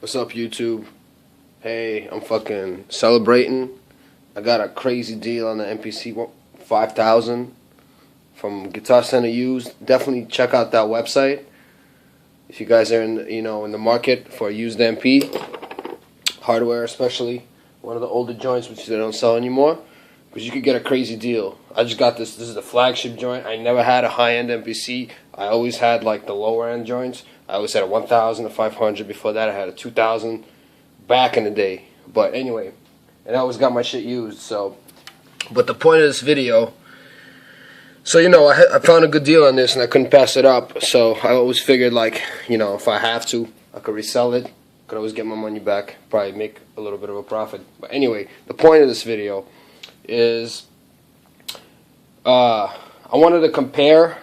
What's up, YouTube? Hey, I'm fucking celebrating. I got a crazy deal on the Mpc500 from Guitar Center Used. Definitely check out that website if you guys are in the market for a used MP hardware, especially one of the older joints which they don't sell anymore, because you could get a crazy deal. I just got this. This is the flagship joint. I never had a high-end MPC. I always had like the lower-end joints. I always had a 1000, a 500. Before that, I had a 2000 back in the day. But anyway, and I always got my shit used. So, but the point of this video, so I found a good deal on this and I couldn't pass it up. So I always figured, like, if I have to, I could resell it. Could always get my money back. Probably make a little bit of a profit. But anyway, the point of this video is I wanted to compare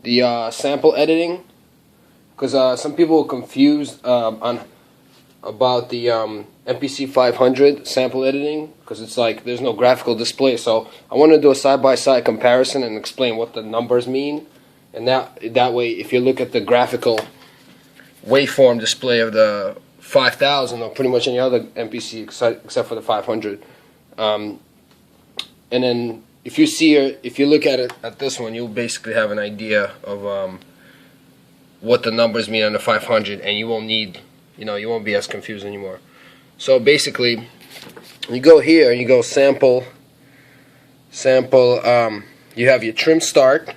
the sample editing, because some people are confused about the Mpc500 sample editing, because it's like there's no graphical display. So I want to do a side-by-side comparison and explain what the numbers mean, and that way, if you look at the graphical waveform display of the 5000 or pretty much any other MPC except for the 500, and then if you look at it at this one, you'll basically have an idea of what the numbers mean on the 500, and you won't need, you won't be as confused anymore. So basically, you go here and you go sample. You have your trim start,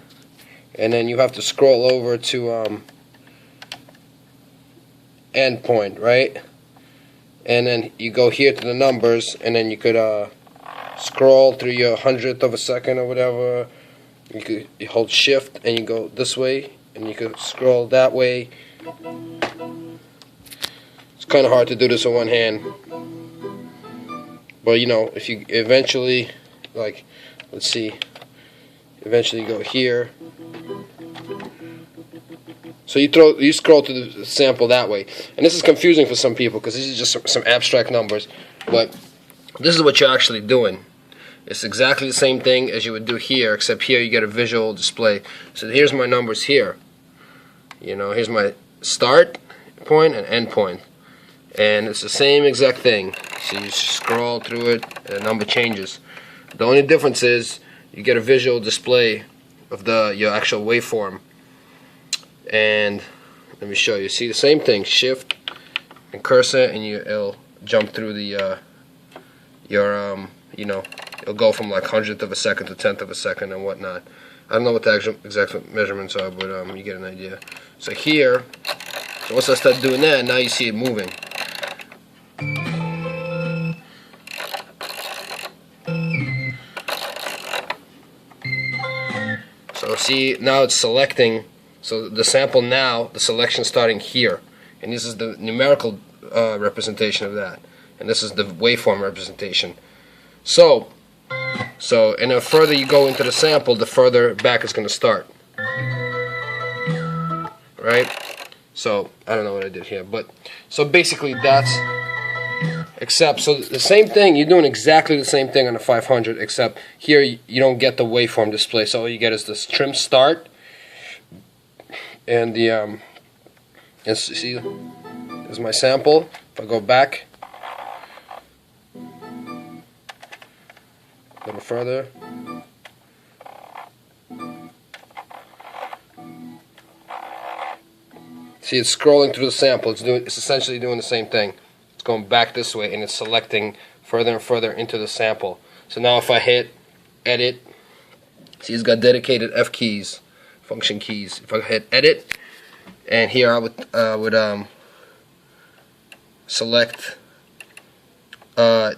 and then you have to scroll over to end point, right? And then you go here to the numbers, and then you could scroll through your 100th of a second or whatever. You hold shift and you go this way, and you could scroll that way. It's kind of hard to do this with one hand, but if you eventually, like, let's see, eventually go here. So you scroll to the sample that way, and this is confusing for some people because this is just some abstract numbers, but this is what you're actually doing. It's exactly the same thing as you would do here, except here you get a visual display. So here's my numbers here. Here's my start point and end point, and it's the same exact thing. So you scroll through it, and the number changes. The only difference is you get a visual display of your actual waveform. And let me show you. See the same thing. Shift and cursor, and it'll jump through the it'll go from like 100th of a second to 10th of a second and whatnot. I don't know what the actual exact measurements are, but you get an idea. So here, once I start doing that, now you see it moving. So see, now it's selecting. So the sample now, the selection starting here, and this is the numerical representation of that, and this is the waveform representation. So and the further you go into the sample, the further back it's going to start. Right? So I don't know what I did here, but so basically that's, except, so the same thing, you're doing exactly the same thing on the 500, except here you don't get the waveform display. So all you get is this trim start, and the and see, there's my sample. If I go back a little further, see, it's scrolling through the sample. It's essentially doing the same thing. It's going back this way, and it's selecting further and further into the sample. So now if I hit edit, see, it's got dedicated F keys, function keys. If I hit edit, and here I would select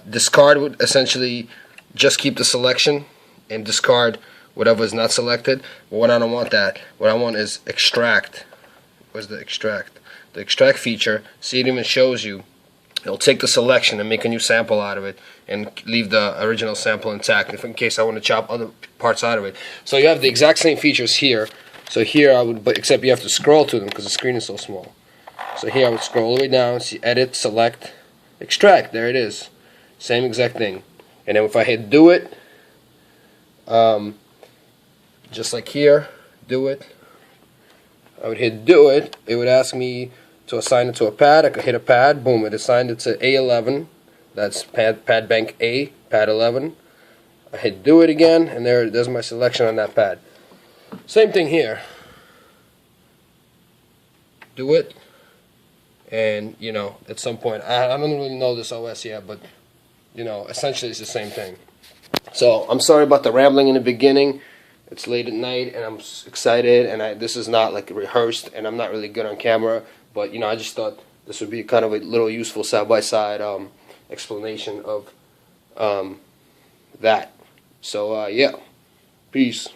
discard, would essentially just keep the selection and discard whatever is not selected. But what I don't want that. What I want is extract. Where's the extract? The extract feature, see, it even shows you. It'll take the selection and make a new sample out of it and leave the original sample intact, if in case I want to chop other parts out of it. So you have the exact same features here. So here I would, except you have to scroll to them because the screen is so small. So here I would scroll all the way down, see edit, select, extract. There it is. Same exact thing. And then if I hit do it, just like here, do it, I would hit do it. It would ask me to assign it to a pad. I could hit a pad, boom, it assigned it to A11. That's pad bank A, pad 11. I hit do it again, and there's my selection on that pad. Same thing here. Do it, and you know, at some point, I don't really know this OS yet, but you know, essentially it's the same thing. So I'm sorry about the rambling in the beginning. It's late at night, and I'm excited, and this is not like rehearsed, and I'm not really good on camera, but you know, I just thought this would be kind of a little useful side-by-side explanation of that. So yeah, peace.